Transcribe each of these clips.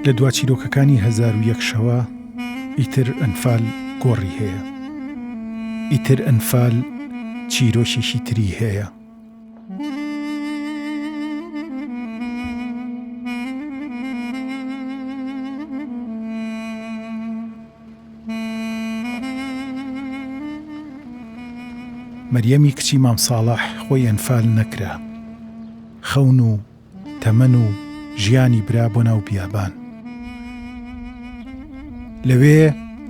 لە دوا چیرۆکەکانی 1001 شەوە ئیتر ئەنفال گۆڕی هەیە، ئیتر ئەنفال چیرۆکێکی تری هەیە. مەریەمی کچی مام ساڵح خۆی ئەنفال نەکرا، خەون و تەمەن و ژیانی برا بۆ ناو بیابان. لەوێ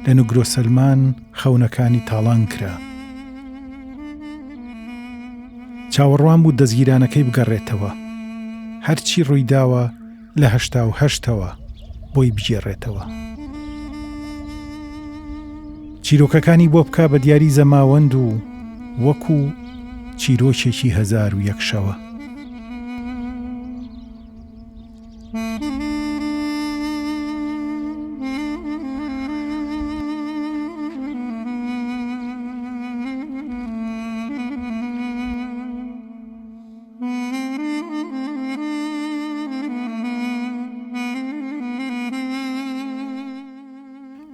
لە نوگرۆسەلمان خەونەکانی تاڵان کرا. چاوەڕوان بوو دەستگیرانەکەی بگەڕێتەوە، هەرچی ڕوویداوە لە 88ەوە بۆی بگێڕێتەوە. چیرۆکەکانی بۆ بکا بە دیاری زەماوەند و وەکو چیرۆکێکی 1001 شەوە.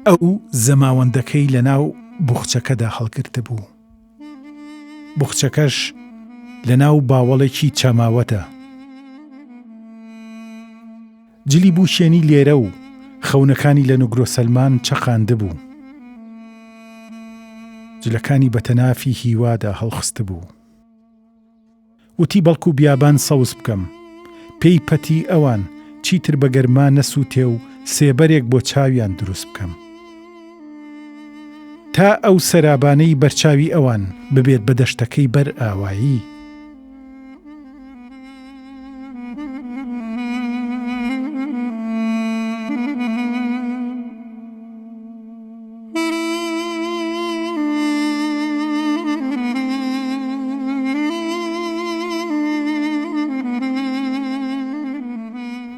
ئەو زەماوەندەکەی لە ناو بوخچەکەدا هەڵگرتە بوو. بوخچەکەش لە ناو باوەڵێکی چەماوەتە. جلی بوو شێنی لێرە و خەونەکانی لە نوگرۆسەلمان چەقاندە بوو. جلەکانی بەتەنافی هیوادا هەڵخستە بوو. وتی بەڵکو بیابان سەوز بکەم، پێی پەتی ئەوان چیتر بە گەرما نەسووتێ و سێبەرێک بۆ چاویان دروست بکەم، تا ئەو سەرابانەی بەرچاوی ئەوان ببێت بە دەشتەکەی بەر ئاوایی.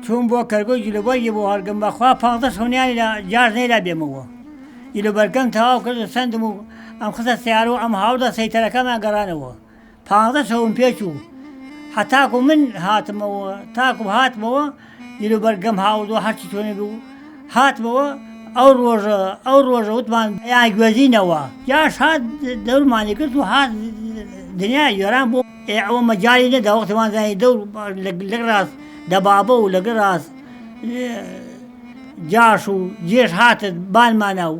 چون بۆ کەرگۆی جلوبەرگی بۆ هەڵگەم بەخوا 15 سۆنیانی لە جاز نەیلا بێمەوە. جلوبەرگەم تەواو کرد و سندم و ئەم خستە سیارە و ئەم هاوڵە سەیتەرەکەمان گەڕانەوە. 15 سەوم پێچوو. هەتاکو من هاتمەوە، تاکو هاتمەوە جلوبەرگەم هاوڵ هەرچی تۆنێ بوو هاتمەوە. ئەو ڕۆژە وتمان یان گوێزینەوە، یاش هات دەورمانی کرد و هات دنیای گێران بۆ ئەوە مەجای نەدا وەختمان زانی دەور لەگەڵ ڕاست دەبابە و لەگەڵ ڕاست جاش و جێش هاتت بانمانە و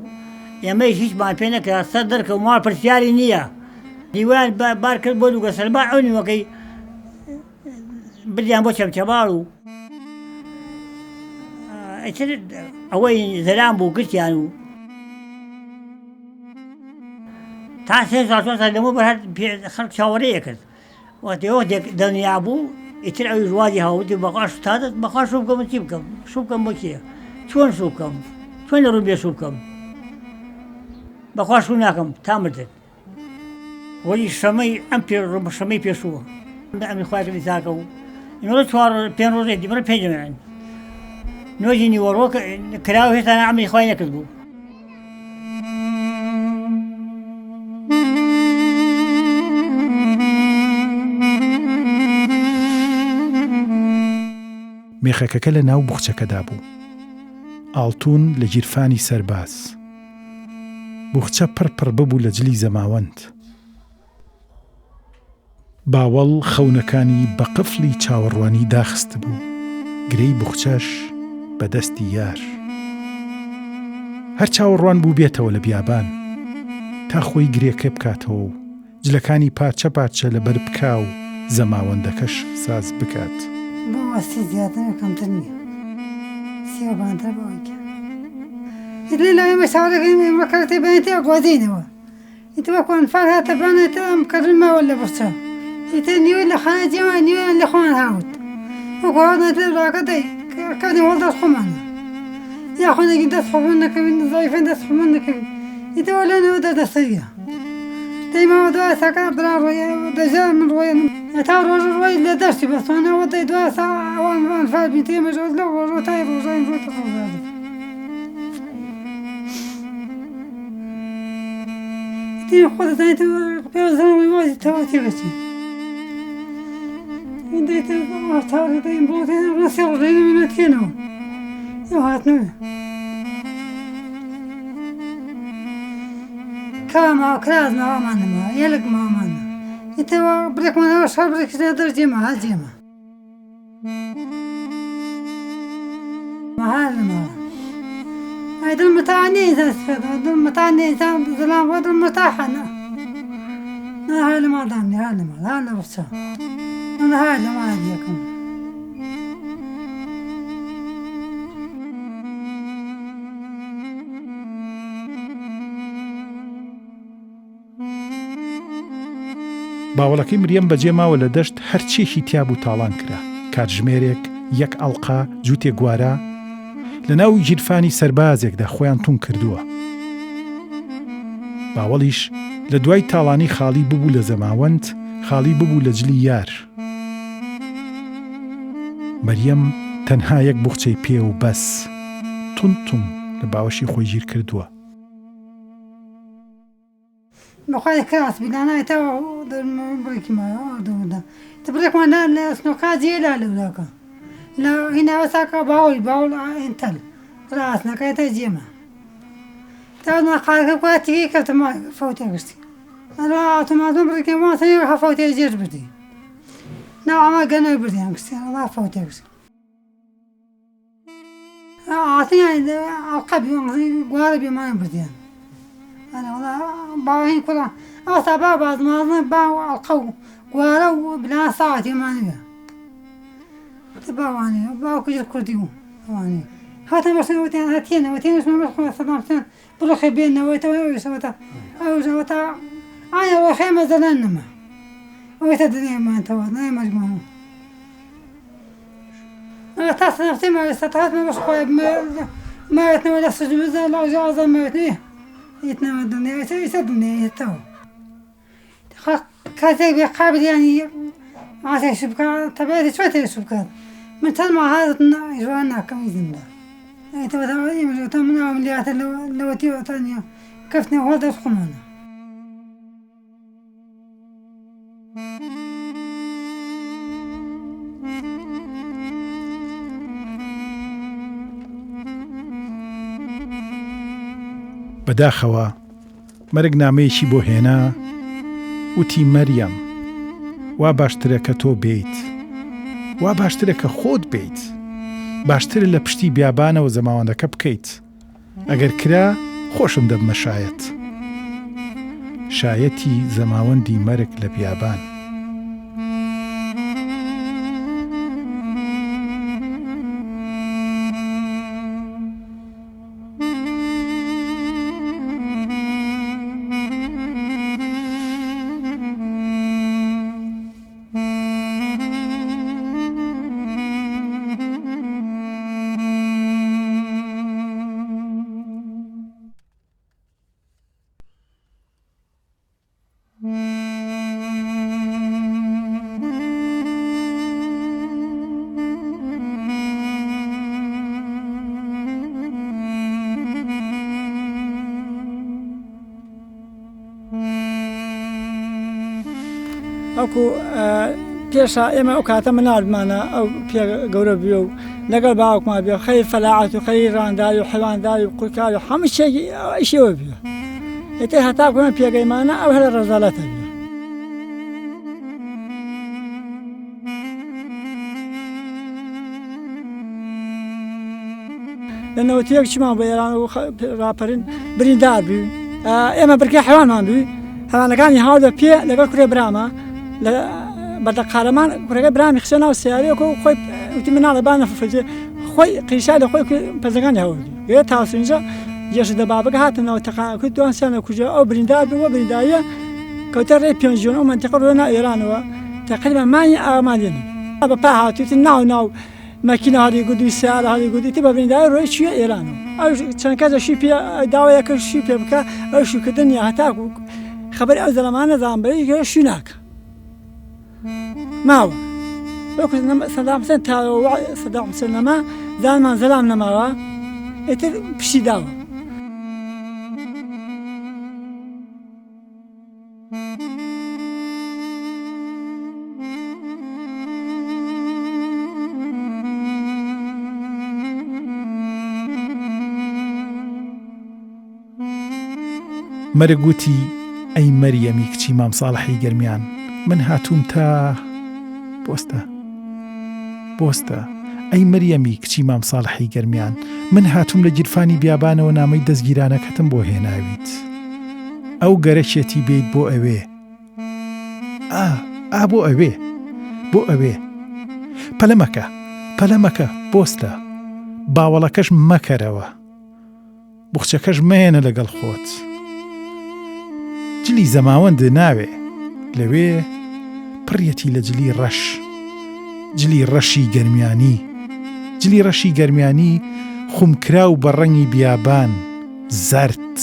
ئێمەی هیچمان پێ نەکرا سەر دەرکە و ماڵ پرسیاری نییە. دیوان بار کرد بۆ نوگرۆسەلمان ئەو نیوەکەی بردیان بۆ چەمچەباڵ و ئەوەی زەران بوو گرتیان و تا 3 ساڵ 4 ساڵ لەمە بەر خەڵک چاوەڕێیە کرد. وەختێک دڵنیا بوو ئیتر ئەوی ڕوادی هاوتی بەخوا شتادت بەخوا شوو بکەم چی بکەم؟ شوو بکەم بۆ کێ؟ چۆن شوو بکەم؟ چۆن لە ڕوو بێ شوو بکەم؟ بەخوا شوو ناکەم تا مردت. وەلی شەمەی ئەم شەمەی پێشووە ئەمی خوای کردی ساکە و ئێمە 4-5 ڕۆژێک دیمەرە 5 دەمێنن. نوێژی نیوەڕۆ کراوە هێشتا ئەمی خوای نەکرد بوو. مێخەکەکە لە ناو بوخچەکەدا بوو، ئاڵتون لە گیرفانی سەرباز. بوخچە پڕ ببوو لە جلی زەماوەند. باوەڵ خەونەکانی بە قفڵی چاوەڕوانی داخست بوو، گرەی بوخچەش بە دەستی یار. هەر چاوەڕوان بوو بێتەوە لە بیابان تا خۆی گرێکە بکاتەوە و جلەکانی پارچە پارچە لەبەر بکا و زەماوەندەکەش ساز بکات. بۆ وەستی زیاتر کەمتر نییە، سیێبانتر بەوەیکە لێ لای ئێمە ساڵەکەی ئێمە کەرەتێ بێنێتێ گوازینەوە. ئیتر وەکو ئەنفال هاتە بانێتە ئەم کەڕن ماوە لە بوخچە. ئیتر نیوەی لە خانە جێوان نیوەیان لە خۆمان هاوت وەکو هاوتنێتە ڕاکە دەی کەوتێ هەڵ دەست خۆمانە یا خۆنێکی دەست خۆمان نەکەوین زایفەن دەست خۆمان نەکەوین. ئیتەوە لەنەوە دەدەستەویە دەیمەوە دوای ساکە برا ڕۆیە دەژە من ڕۆیە تا ڕۆژ ڕۆی لە دەستی بەستوانەوە دەی دوای سا ئەوان ئەنفال بین تێمەش لەو ڕۆژۆ تای ڕۆژای ڕۆتە ڕۆژادە. ئیتر خۆ دەزانێتەوە پێوەزانەوەی وازی تەواتی بەچێ. دەیتر ئەوتارە دەیم بۆ ڕسێ ڕۆژەی نەمێنێتێنەوە. هاتنوه كما كراز ما أمانه يلق ما أمانه يتوا بريك ما نوش بريك تقدر جمع هالجمع ما هالما هيدا المتعني إنسان استفاد هيدا المتعني إنسان زلام هيدا المتاحنا أنا هاي ما داني هاي بس أنا هاي ما أديكم باوەڵەکەی مریەم بەجێ ماوە لە دەشت هەرچێکی تیا بوو تاڵان کرا کاتژمێرێک یەک ئەڵقا جووتێک گوارە لە ناو گیرفانی سەربازێکدا خۆیان تون کردووە باوەڵیش لە دوای تاڵانی خاڵی ببوو لە زەماوەند خاڵی ببوو لە جلی یار مەریەم تەنها یەک بوخچەی پێ و بەس تون لە باوەشی خۆی گیر کردووە بخوای کراس بیدانه تا در بريك ما دودا تبريك ما لا سنوكا زيلا لولاكا لا هنا وساكا باول انتل راسنا كايتا جيما تا ما قالك كواتي كنت ما فوتي غشتي انا ما بريك ما سني فوتي جير بدي نوعا ما قالوا بدي غشتي ما فوتي غشتي عطيني القبي قاربي ما بدي أنا والله باوهين كلها أوسع بعض ما باو القو قوارو بلا ساعتي ما نبي تباواني باو كل كرديو واني هذا بس وتين مش ما بس صدام سن بروح بيننا ويتا أنا وخيمة زلنا ويتا الدنيا ما أنت وضنا مجموعة أنا تاس نفسي ما استطعت ما بس خوي ما يتناول السجود لا جاز ما يتنيه يتناول الدنيا يسدني يتو كاتي بقابل يعني عشان شبكة طبيعي شوية شبكة من تلمع هذا جوانا كم يزندا يعني تبغى يمشي تمنع عمليات لو تيو تانية كفني وهذا خمانة بەداخەوە مەرگ نامەیەکی بۆ هێنا وتی مەریەم وا باشترە کە تۆ بیت وا باشترە کە خۆت بیت باشترە لە پشتی بیابانەوە زەماوەندەکە بکەیت ئەگەر کرا خۆشم دەبمە شایەتی زەماوەندی مەرگ لە بیابان ئەوکو پێشە ئێمە ئەو کاتە مناڵمانە ئەو پێ گەورە بێ و لەگەڵ باوکمان بێ خەی فەلاعەت و خەی ڕانداری و حیوانداری و قورکار و هەموو شتێکی ئیشەوە بێ ئێتر هەتاکومە پێگەیمانە ئەو هەرە ڕەزالەتە بێ لە نەوەتیەک چمان بۆ ئێران و ڕاپەرین بریندار بوو ئێمە بڕکەی حیوانمان بوو هەوانەکانی هاوردە پێ لەگەڵ کوڕێ برامە لە بەردەقارەمان کوڕەکەی برامی خچە ناو سیارەیەک و خۆی وتی مناڵە با نەفرجێ خۆی قیشای لە خۆی پەرزەکانی هەوردی گوێ تاسینجا جێشە دە بابەکە هاتنەوە تەقانکرد دوانسیانە کوژە ئەو بریندار بوو برینداریە کەوتە ڕێ پێنجۆن ئەو منتیقە ڕۆنا ئێرانەوە تقریبا مانی ئامادێنی بەپا هاتوویتە ناو مەکینە هەڵی گودی سیارە هەڵی گودیتی بە برینداری ڕۆی چوویە ئێرانەوە ئەو چەند کەسەشی پێ داوایەکە شی پێ بکە ئەو شوکردنی هەتاکو خبر ئەو زەلەمانە زانبەری گەۆ شوی ناکە ماوە وەکو سەدام حوسێن تاوە سەدام حوسێن نەما زانمان زەلام نەماوە ئێتر پشتی داوە مەرگوتی ئەی مەریەمی کچی مام ساڵحی گەرمیان من هاتووم تا بۆستە ئەی مەریەمی کچی مام ساڵحی گەرمیان من هاتووم لە گیرفانی بیابانەوە نامەی دەستگیرانەکەتم بۆ هێناویت ئەو گەرەکێتی بێت بۆ ئەوێ بۆ ئەوێ پەلەمەکە بۆستە باوەڵەکەش مەکەرەوە بوخچەکەش مێنە لەگەڵ خۆت جلی زەماوەند ناوێ لەوێ پڕیەتی لە جلی ڕەشی گەرمیانی خومکرا و بە ڕەنگی بیابان زەرد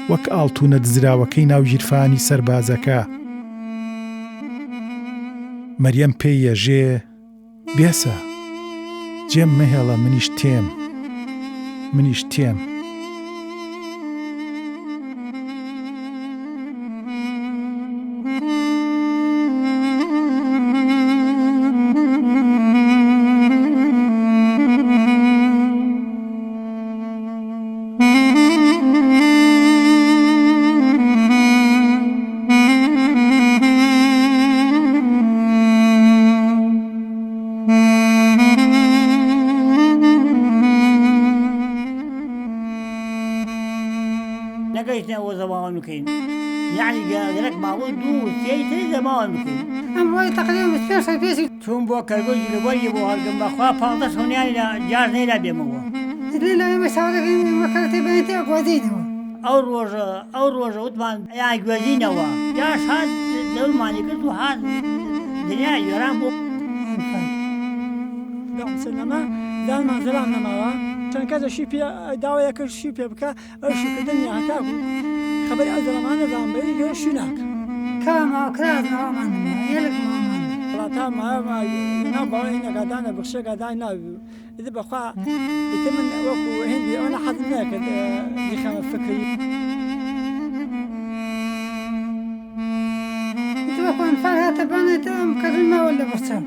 وەک ئاڵتونە دزراوەکەی ناو ژیرفانی سەربازەکە مەریەم پێی یەژێ بێسە جێم مەهێڵە منیش تێم نەگەیشتنەوە زەماوەند بکەین یعنی گەرەک ماوەی 2-3 زەماوەند بکەین ئەمڕۆی تەقریبا 5 پێشی چوون بۆ کەرگۆی جلوبەری بۆ هەڵگرم بەخوا 15 سۆنیانی لە جارنەی لا بێمەوە لە ئێمە چاوەڕێگەین مەکەرەتی بەیەنتەوە گوازینەوە ئەو ڕۆژە وتمان یان گوێزینەوە یاش هات دەورمانی کرد و هات دنیای گێران بۆ سەرنەما دامان زەلام نەماوە چەند کەسەشی پێ داوایە کرد شی پێ بکە ئەو شیکردنی هەتا بوو خەبەری ئەو زەلەمان نەدام بەی گەر شی ناکە کاماوە کرازنەوەمان هێلک مامان وڵاتا ناو باوەی نەگادانە بخشەگادای ناوی ئیدە بەخوا ئیتر من وەکو هێندی ئەوە حەزم ناکرد دیخەمە فکری وەکو ئەنفال هاتە بانێتە ئەم کەڕینمەوە لە بەرچەم